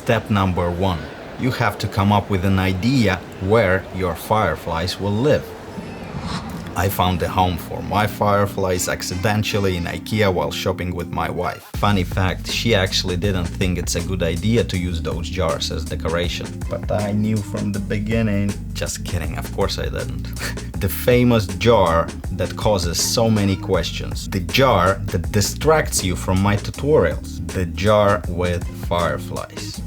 Step number 1. You have to come up with an idea where your fireflies will live. I found a home for my fireflies accidentally in IKEA while shopping with my wife. Funny fact, she actually didn't think it's a good idea to use those jars as decoration. But I knew from the beginning. Just kidding, of course I didn't. The famous jar that causes so many questions. The jar that distracts you from my tutorials. The jar with fireflies.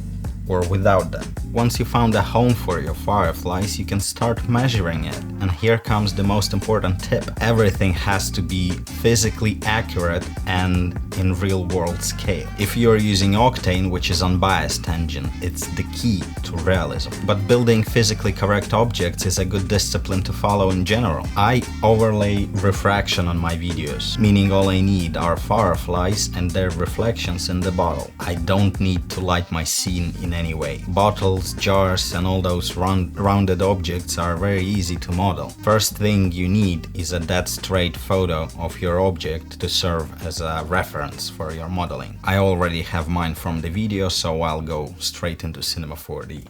Or without them. Once you found a home for your fireflies, you can start measuring it. And here comes the most important tip. Everything has to be physically accurate and in real-world scale. If you're using Octane, which is unbiased engine, it's the key to realism. But building physically correct objects is a good discipline to follow in general. I overlay refraction on my videos, meaning all I need are fireflies and their reflections in the bottle. I don't need to light my scene in any way. Bottles, jars and all those rounded objects are very easy to model. First thing you need is a dead straight photo of your object to serve as a reference for your modeling. I already have mine from the video, so I'll go straight into Cinema 4D.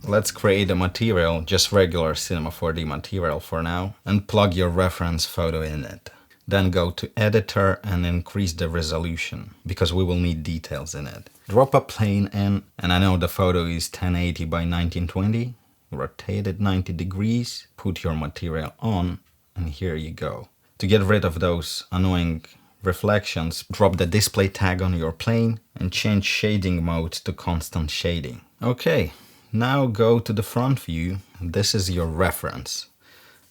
Let's create a material, just regular Cinema 4D material for now, and plug your reference photo in it. Then go to editor and increase the resolution, because we will need details in it. Drop a plane in, and I know the photo is 1080 by 1920. Rotate it 90 degrees, put your material on, and here you go. To get rid of those annoying reflections, drop the display tag on your plane and change shading mode to constant shading. Okay, now go to the front view. This is your reference.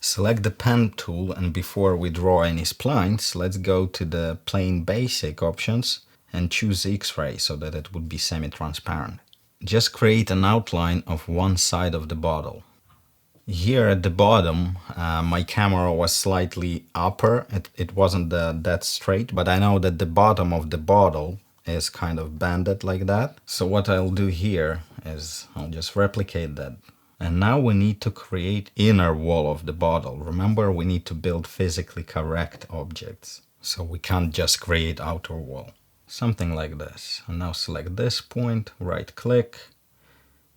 Select the pen tool, and before we draw any splines, let's go to the plane basic options and choose X-ray so that it would be semi-transparent. Just create an outline of one side of the bottle. Here at the bottom, my camera was slightly upper. It wasn't that straight, but I know that the bottom of the bottle is kind of banded like that. So what I'll do here is I'll just replicate that. And now we need to create inner wall of the bottle. Remember, we need to build physically correct objects. So we can't just create outer wall. Something like this. And now select this point, right click,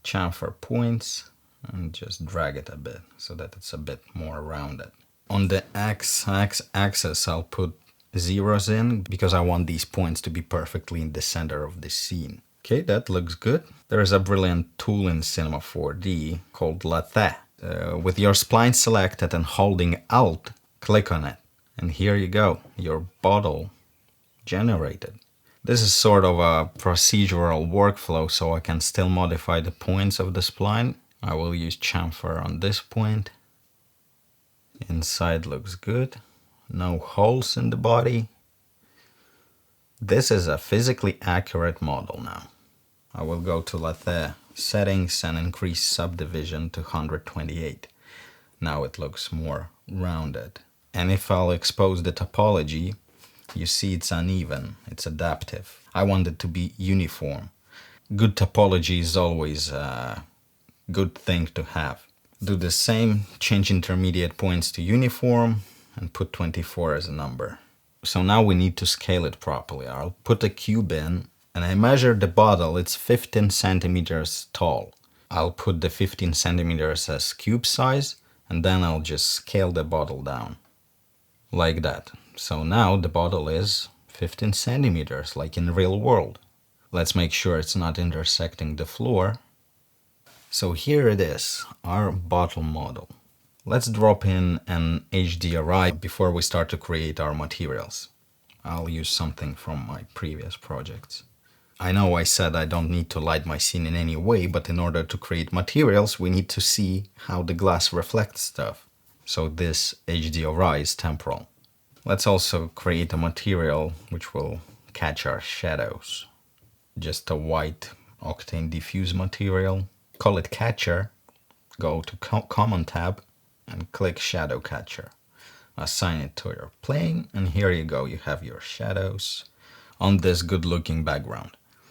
chamfer points, and just drag it a bit so that it's a bit more rounded. On the x-axis, I'll put zeros in because I want these points to be perfectly in the center of the scene. Okay, that looks good. There is a brilliant tool in Cinema 4D called Lathe. With your spline selected and holding Alt, click on it. And here you go, your bottle generated. This is sort of a procedural workflow, so I can still modify the points of the spline. I will use chamfer on this point. Inside looks good. No holes in the body. This is a physically accurate model now. I will go to Lathe settings and increase subdivision to 128. Now it looks more rounded. And if I'll expose the topology, you see it's uneven, it's adaptive. I want it to be uniform. Good topology is always a good thing to have. Do the same, change intermediate points to uniform and put 24 as a number. So now we need to scale it properly. I'll put a cube in and I measure the bottle, it's 15 centimeters tall. I'll put the 15 centimeters as cube size and then I'll just scale the bottle down. Like that. So now the bottle is 15 centimeters, like in real world. Let's make sure it's not intersecting the floor. So here it is, our bottle model. Let's drop in an HDRI before we start to create our materials. I'll use something from my previous projects. I know I said I don't need to light my scene in any way, but in order to create materials, we need to see how the glass reflects stuff. So this HDRI is temporal. Let's also create a material which will catch our shadows. Just a white Octane diffuse material. Call it Catcher. Go to Common tab and click Shadow Catcher. Assign it to your plane and here you go, you have your shadows on this good looking background.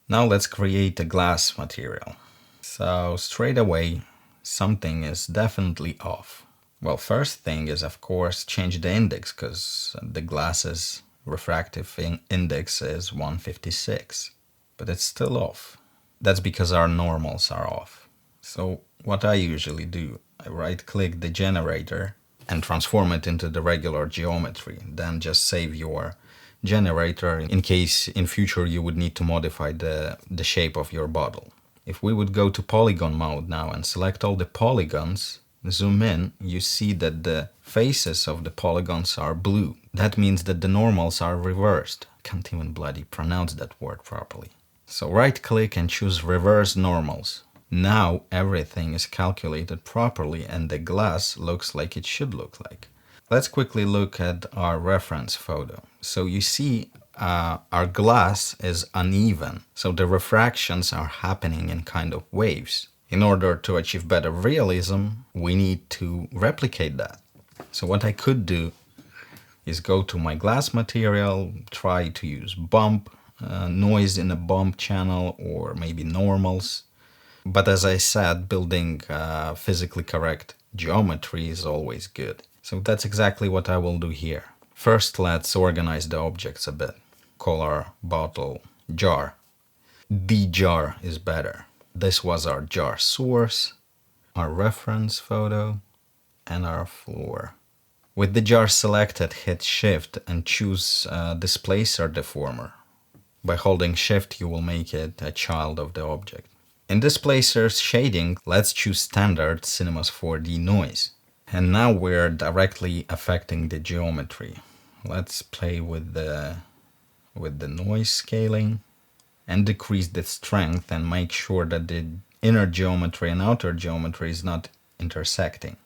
Now let's create a glass material. So straight away something is definitely off. Well, first thing is of course change the index because the glass's refractive index is 156, but it's still off. That's because our normals are off. So what I usually do, I right click the generator and transform it into the regular geometry. Then just save your generator in case in future you would need to modify the shape of your bottle. If we would go to polygon mode now and select all the polygons, zoom in, you see that the faces of the polygons are blue. That means that the normals are reversed. I can't even bloody pronounce that word properly. So right click and choose reverse normals. Now everything is calculated properly and the glass looks like it should look like. Let's quickly look at our reference photo. So you see our glass is uneven, so the refractions are happening in kind of waves. In order to achieve better realism, we need to replicate that. So what I could do is go to my glass material, try to use bump, noise in a bump channel, or maybe normals. But as I said, building physically correct geometry is always good. So that's exactly what I will do here. First, let's organize the objects a bit. Call our bottle jar. The jar is better. This was our jar source, our reference photo, and our floor. With the jar selected, hit Shift and choose Displacer Deformer. By holding Shift, you will make it a child of the object. In Displacer's shading, let's choose Standard Cinemas 4D Noise. And now we're directly affecting the geometry. Let's play with the noise scaling and decrease the strength and make sure that the inner geometry and outer geometry is not intersecting.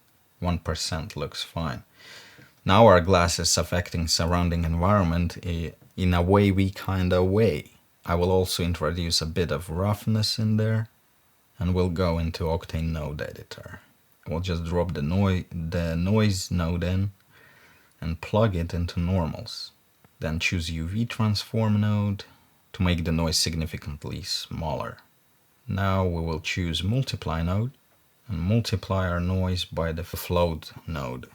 1% looks fine. Now our glass is affecting surrounding environment in a wavy kind of way. I will also introduce a bit of roughness in there, and we'll go into Octane node editor. We'll just drop the noise node in and plug it into normals. Then choose UV transform node to make the noise significantly smaller. Now we will choose multiply node and multiply our noise by the float node.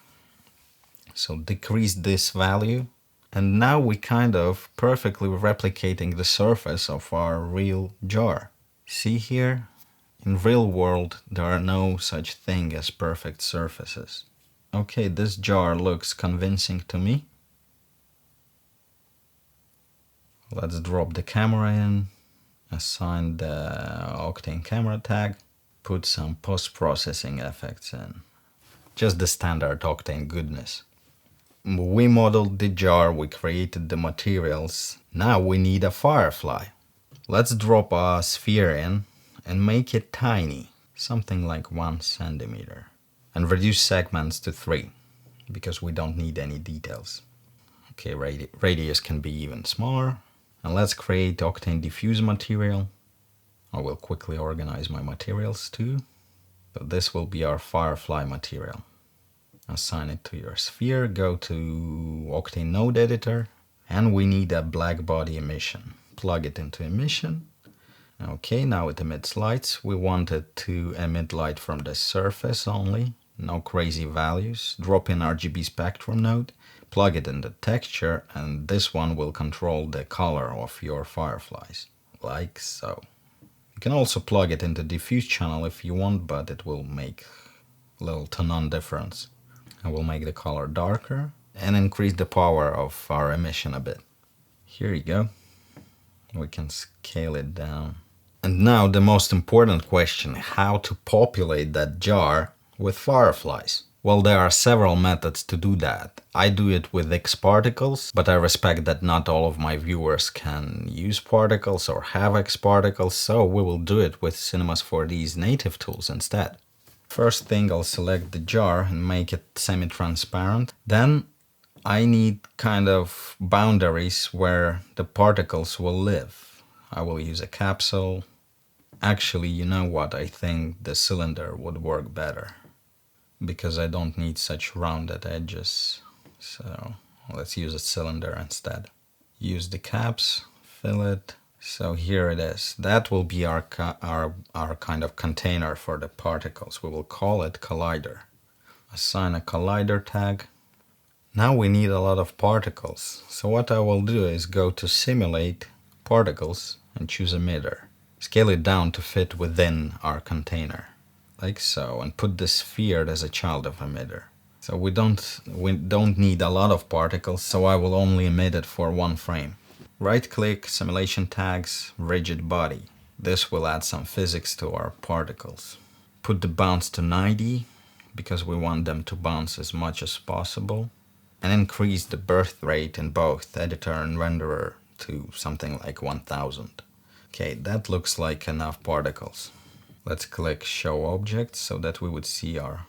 So decrease this value, and now we kind of perfectly replicating the surface of our real jar. See here? In real world, there are no such thing as perfect surfaces. Okay, this jar looks convincing to me. Let's drop the camera in, assign the Octane camera tag, put some post-processing effects in. Just the standard Octane goodness. We modeled the jar, we created the materials. Now we need a firefly. Let's drop a sphere in and make it tiny, something like 1 centimeter. And reduce segments to 3, because we don't need any details. Okay, radius can be even smaller. And let's create Octane diffuse material. I will quickly organize my materials too. So this will be our firefly material. Assign it to your sphere, go to Octane node editor, and we need a black body emission. Plug it into emission. Okay, now it emits lights. We want it to emit light from the surface only, no crazy values. Drop in RGB spectrum node, plug it in the texture, and this one will control the color of your fireflies, like so. You can also plug it into diffuse channel if you want, but it will make little to none difference. I will make the color darker and increase the power of our emission a bit. Here you go. We can scale it down. And now the most important question, how to populate that jar with fireflies. Well, there are several methods to do that. I do it with X particles, but I respect that not all of my viewers can use particles or have X particles, so we will do it with Cinemas 4D's native tools instead. First thing, I'll select the jar and make it semi-transparent. Then I need kind of boundaries where the particles will live. I will use a capsule. Actually, you know what? I think the cylinder would work better because I don't need such rounded edges. So let's use a cylinder instead. Use the caps, fill it. So here it is. That will be our kind of container for the particles. We will call it collider. Assign a collider tag. Now we need a lot of particles. So what I will do is go to simulate particles and choose emitter. Scale it down to fit within our container, like so, and put the sphere as a child of emitter. So we don't need a lot of particles, so I will only emit it for one frame. Right click, simulation tags, rigid body. This will add some physics to our particles. Put the bounce to 90, because we want them to bounce as much as possible. And increase the birth rate in both editor and renderer to something like 1000. Okay, that looks like enough particles. Let's click show objects so that we would see our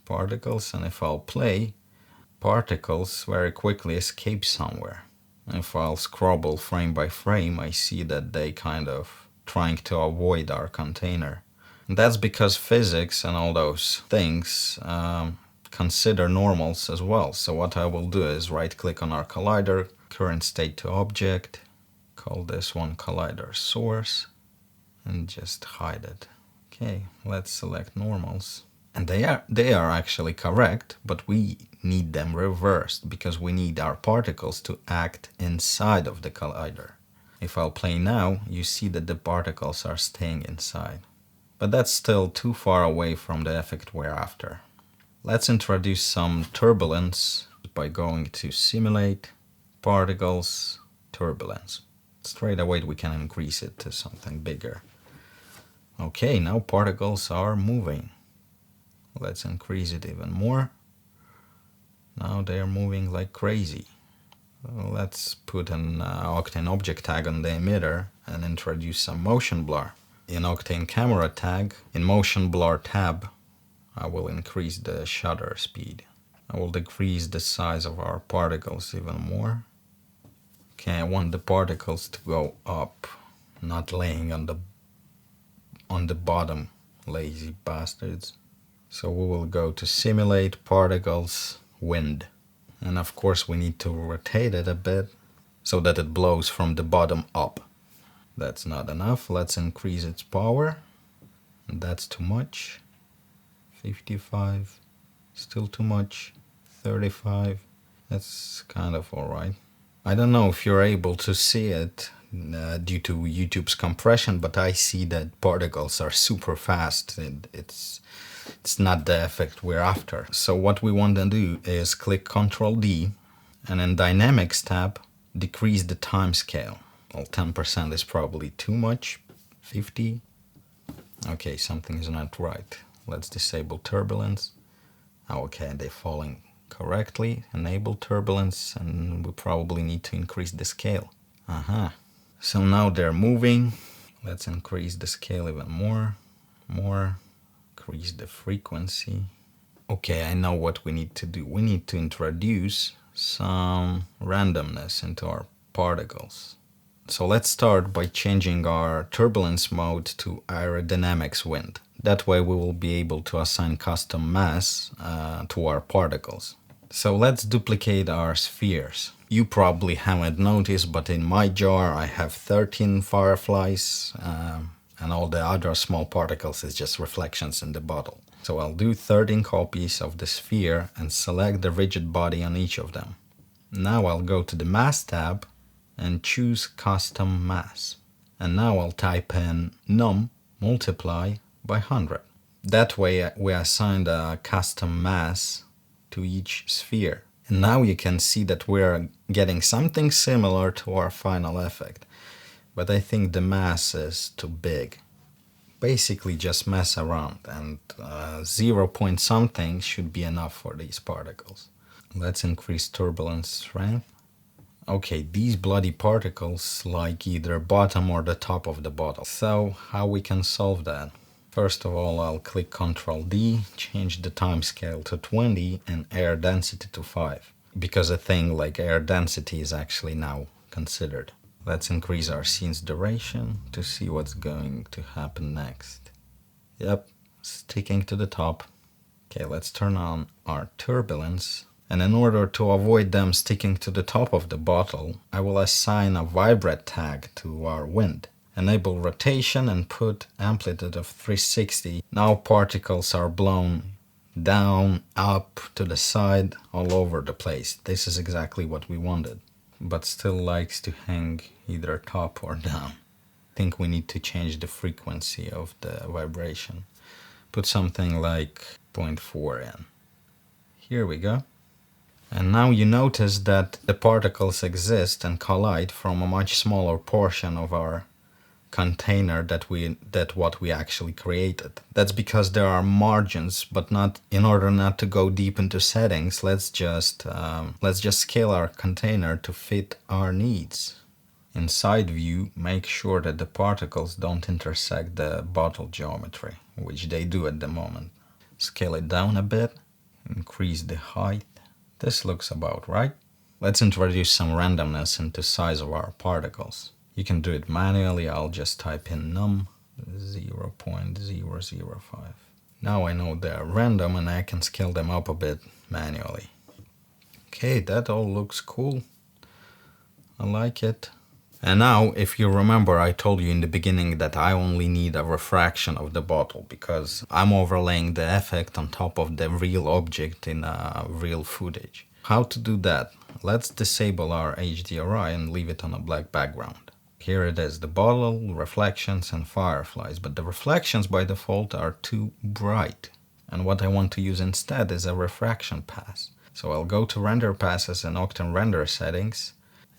particles, and if I'll play, particles very quickly escape somewhere. If I'll scrobble frame by frame, I see that they kind of trying to avoid our container. And that's because physics and all those things consider normals as well. So what I will do is right click on our collider, current state to object, call this one collider source, and just hide it. Okay, let's select normals. And they are actually correct, but we need them reversed because we need our particles to act inside of the collider. If I'll play now, you see that the particles are staying inside. But that's still too far away from the effect we're after. Let's introduce some turbulence by going to simulate, particles, turbulence. Straight away we can increase it to something bigger. Okay, now particles are moving. Let's increase it even more. Now they are moving like crazy. Let's put an Octane object tag on the emitter and introduce some motion blur. In Octane camera tag, in motion blur tab, I will increase the shutter speed. I will decrease the size of our particles even more. Okay, I want the particles to go up, not laying on the bottom, lazy bastards. So we will go to simulate, particles, wind. And of course we need to rotate it a bit so that it blows from the bottom up. That's not enough. Let's increase its power. That's too much. 55, still too much. 35, that's kind of alright. I don't know if you're able to see it due to YouTube's compression, but I see that particles are super fast and it's not the effect we're after. So what we want to do is click Ctrl D and in Dynamics tab, decrease the time scale. Well, 10% is probably too much. 50. Okay, something is not right. Let's disable turbulence. Oh, okay, they're falling correctly. Enable turbulence, and we probably need to increase the scale. So now they're moving. Let's increase the scale even more. Increase the frequency. Okay, I know what we need to do. We need to introduce some randomness into our particles. So let's start by changing our turbulence mode to aerodynamics wind. That way we will be able to assign custom mass to our particles. So let's duplicate our spheres. You probably haven't noticed, but in my jar I have 13 fireflies and all the other small particles is just reflections in the bottle. So I'll do 13 copies of the sphere and select the rigid body on each of them. Now I'll go to the mass tab and choose custom mass. And now I'll type in num multiply by 100. That way we assigned a custom mass to each sphere. And now you can see that we're getting something similar to our final effect. But I think the mass is too big. Basically just mess around, and 0 point something should be enough for these particles. Let's increase turbulence strength. Okay, these bloody particles like either bottom or the top of the bottle. So how we can solve that? First of all, I'll click Ctrl D, change the time scale to 20 and air density to 5. Because a thing like air density is actually now considered. Let's increase our scene's duration to see what's going to happen next. Yep, sticking to the top. Okay, let's turn on our turbulence. And in order to avoid them sticking to the top of the bottle, I will assign a vibrate tag to our wind. Enable rotation and put amplitude of 360. Now particles are blown down, up, to the side, all over the place. This is exactly what we wanted, but still likes to hang either top or down. I think we need to change the frequency of the vibration. Put something like 0.4 in. Here we go. And now you notice that the particles exist and collide from a much smaller portion of our container that what we actually created. That's because there are margins, but not in order not to go deep into settings. Let's just scale our container to fit our needs. In side view, make sure that the particles don't intersect the bottle geometry, which they do at the moment. Scale it down a bit, increase the height. This looks about right. Let's introduce some randomness into size of our particles. You can do it manually. I'll just type in num 0.005. Now I know they're random and I can scale them up a bit manually. Okay, that all looks cool. I like it. And now, if you remember, I told you in the beginning that I only need a refraction of the bottle because I'm overlaying the effect on top of the real object in real footage. How to do that? Let's disable our HDRI and leave it on a black background. Here it is, the bottle, reflections and fireflies, but the reflections by default are too bright. And what I want to use instead is a refraction pass. So I'll go to render passes and Octane render settings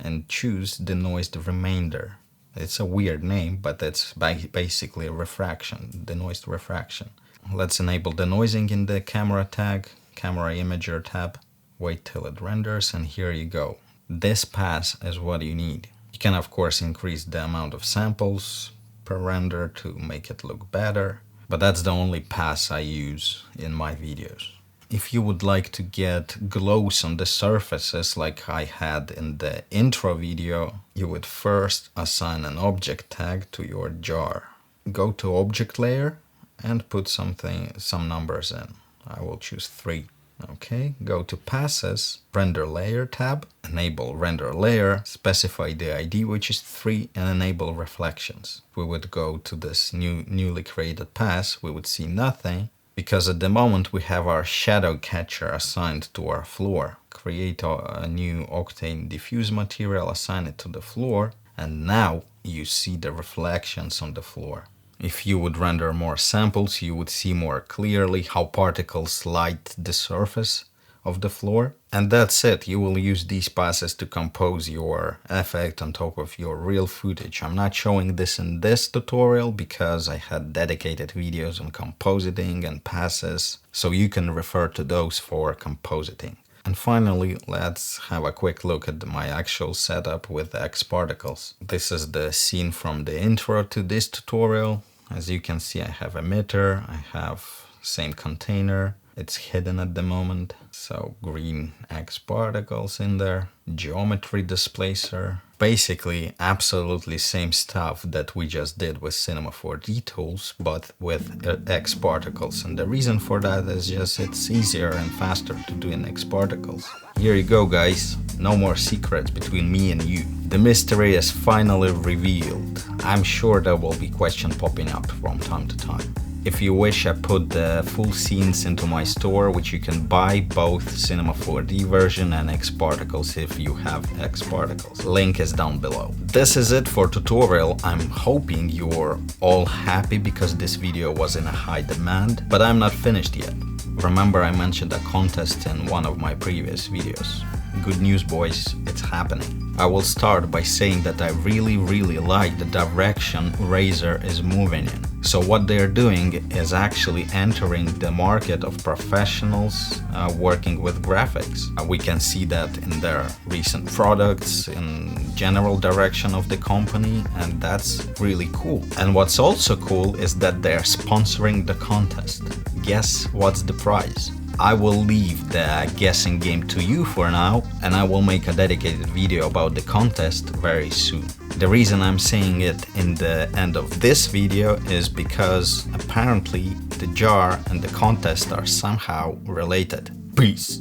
and choose denoised remainder. It's a weird name, but it's basically a refraction, denoised refraction. Let's enable denoising in the camera tag, camera imager tab. Wait till it renders, and here you go. This pass is what you need. You can of course increase the amount of samples per render to make it look better, but that's the only pass I use in my videos. If you would like to get glows on the surfaces like I had in the intro video, you would first assign an object tag to your jar. Go to object layer and put some numbers in. I will choose 3. Okay, go to passes, render layer tab, enable render layer, specify the ID which is 3 and enable reflections. If we would go to this newly created pass, we would see nothing because at the moment we have our shadow catcher assigned to our floor. Create a new Octane diffuse material, assign it to the floor, and now you see the reflections on the floor. If you would render more samples, you would see more clearly how particles light the surface of the floor. And that's it. You will use these passes to compose your effect on top of your real footage. I'm not showing this in this tutorial because I had dedicated videos on compositing and passes, so you can refer to those for compositing. And finally, let's have a quick look at my actual setup with X particles. This is the scene from the intro to this tutorial. As you can see, I have emitter, I have same container, it's hidden at the moment, so green X particles in there, geometry displacer, basically absolutely same stuff that we just did with Cinema 4D tools, but with X particles. And the reason for that is just it's easier and faster to do in X particles. Here you go guys, no more secrets between me and you. The mystery is finally revealed. I'm sure there will be questions popping up from time to time. If you wish, I put the full scenes into my store, which you can buy both Cinema 4D version and X particles if you have X particles. Link is down below. This is it for tutorial. I'm hoping you're all happy because this video was in a high demand, but I'm not finished yet. Remember, I mentioned a contest in one of my previous videos. Good news, boys, it's happening. I will start by saying that I really like the direction Razer is moving in. So what they're doing is actually entering the market of professionals working with graphics. We can see that in their recent products, in general direction of the company, and that's really cool. And what's also cool is that they're sponsoring the contest. Guess what's the prize? I will leave the guessing game to you for now, and I will make a dedicated video about the contest very soon. The reason I'm saying it in the end of this video is because apparently the jar and the contest are somehow related. Peace!